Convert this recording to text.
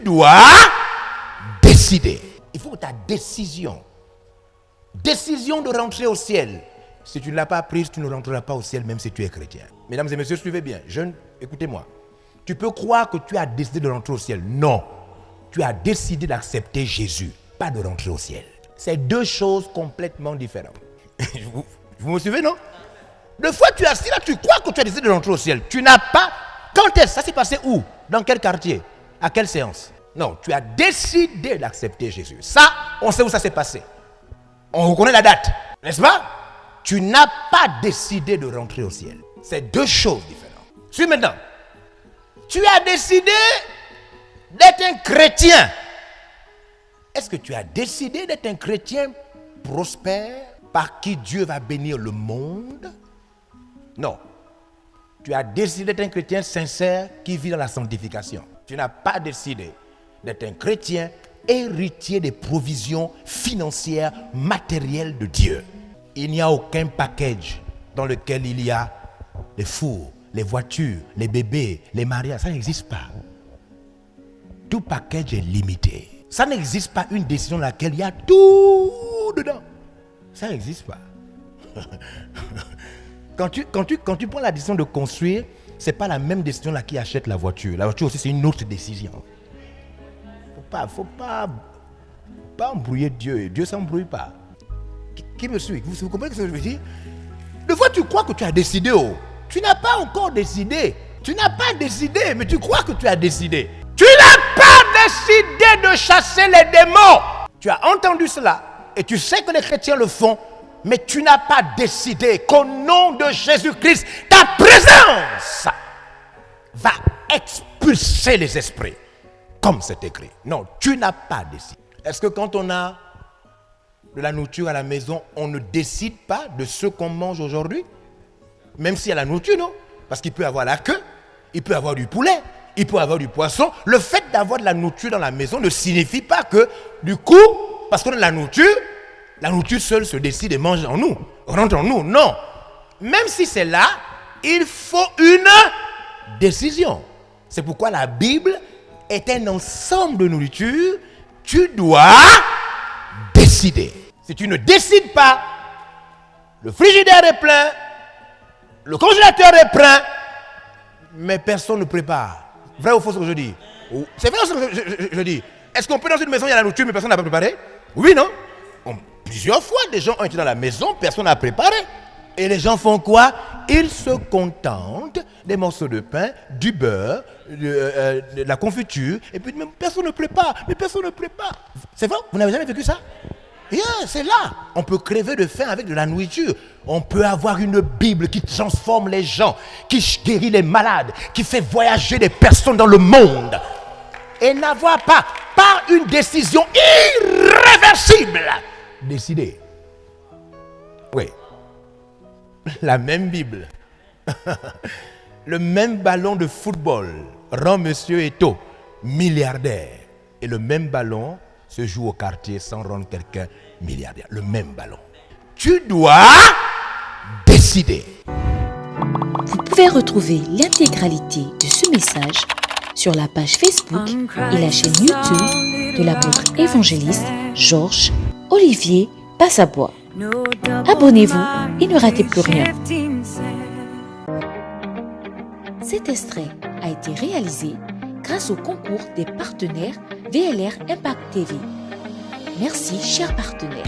dois décider. Il faut ta décision. Décision de rentrer au ciel. Si tu ne l'as pas prise, tu ne rentreras pas au ciel, même si tu es chrétien. Mesdames et messieurs, suivez bien. Jeunes, écoutez-moi. Tu peux croire que tu as décidé de rentrer au ciel. Non. Tu as décidé d'accepter Jésus, pas de rentrer au ciel. C'est deux choses complètement différentes. Vous me suivez, non? Deux fois, tu es assis là, tu crois que tu as décidé de rentrer au ciel. Tu n'as pas... Quand est-ce? Ça s'est passé où? Dans quel quartier? À quelle séance? Non, tu as décidé d'accepter Jésus. Ça, on sait où ça s'est passé. On reconnaît la date, n'est-ce pas? Tu n'as pas décidé de rentrer au ciel. C'est deux choses différentes. Suis maintenant. Tu as décidé d'être un chrétien. Est-ce que tu as décidé d'être un chrétien prospère par qui Dieu va bénir le monde? Non. Tu as décidé d'être un chrétien sincère qui vit dans la sanctification. Tu n'as pas décidé d'être un chrétien héritier des provisions financières, matérielles de Dieu. Il n'y a aucun package dans lequel il y a les fours, les voitures, les bébés, les mariages. Ça n'existe pas. Tout package est limité. Ça n'existe pas une décision dans laquelle il y a tout dedans. Ça n'existe pas. Quand tu prends la décision de construire, ce n'est pas la même décision là qui achète la voiture. La voiture aussi, c'est une autre décision. Faut pas embrouiller Dieu. Dieu ne s'embrouille pas. Qui me suit? Vous comprenez ce que je veux dire? Des fois, tu crois que tu as décidé. Oh. Tu n'as pas encore décidé. Tu n'as pas décidé, mais tu crois que tu as décidé. Tu n'as pas décidé de chasser les démons. Tu as entendu cela et tu sais que les chrétiens le font, mais tu n'as pas décidé qu'au nom de Jésus-Christ, ta présence va expulser les esprits. Comme c'est écrit. Non, tu n'as pas décidé. Est-ce que quand on a de la nourriture à la maison, on ne décide pas de ce qu'on mange aujourd'hui? Même s'il y a la nourriture, non? Parce qu'il peut y avoir la queue, il peut y avoir du poulet, il peut y avoir du poisson. Le fait d'avoir de la nourriture dans la maison ne signifie pas que, du coup, parce qu'on a de la nourriture seule se décide et mange en nous, rentre en nous. Non. Même si c'est là, il faut une décision. C'est pourquoi la Bible est un ensemble de nourriture. Tu dois décider. Si tu ne décides pas, le frigidaire est plein, le congélateur est plein, mais personne ne prépare. Vrai ou faux ce que je dis? C'est vrai ce que je dis. Est-ce qu'on peut dans une maison, il y a la nourriture, mais personne n'a pas préparé? Oui, non? Plusieurs fois, des gens ont été dans la maison, personne n'a préparé. Et les gens font quoi? Ils se contentent des morceaux de pain, du beurre, de la confiture, et puis même personne ne prépare. Mais personne ne prépare. C'est vrai? Vous n'avez jamais vécu ça? Yeah, c'est là. On peut crever de faim avec de la nourriture. On peut avoir une Bible qui transforme les gens, qui guérit les malades, qui fait voyager des personnes dans le monde. Et n'avoir pas, par une décision irréversible, décidé. Oui. La même Bible, le même ballon de football rend Monsieur Eto'o milliardaire. Et le même ballon se joue au quartier sans rendre quelqu'un milliardaire. Le même ballon. Tu dois décider. Vous pouvez retrouver l'intégralité de ce message sur la page Facebook et la chaîne YouTube de l'apôtre évangéliste Georges Olivier Passabois. Abonnez-vous et ne ratez plus rien. Cet extrait a été réalisé grâce au concours des partenaires VLR Impact TV. Merci, chers partenaires.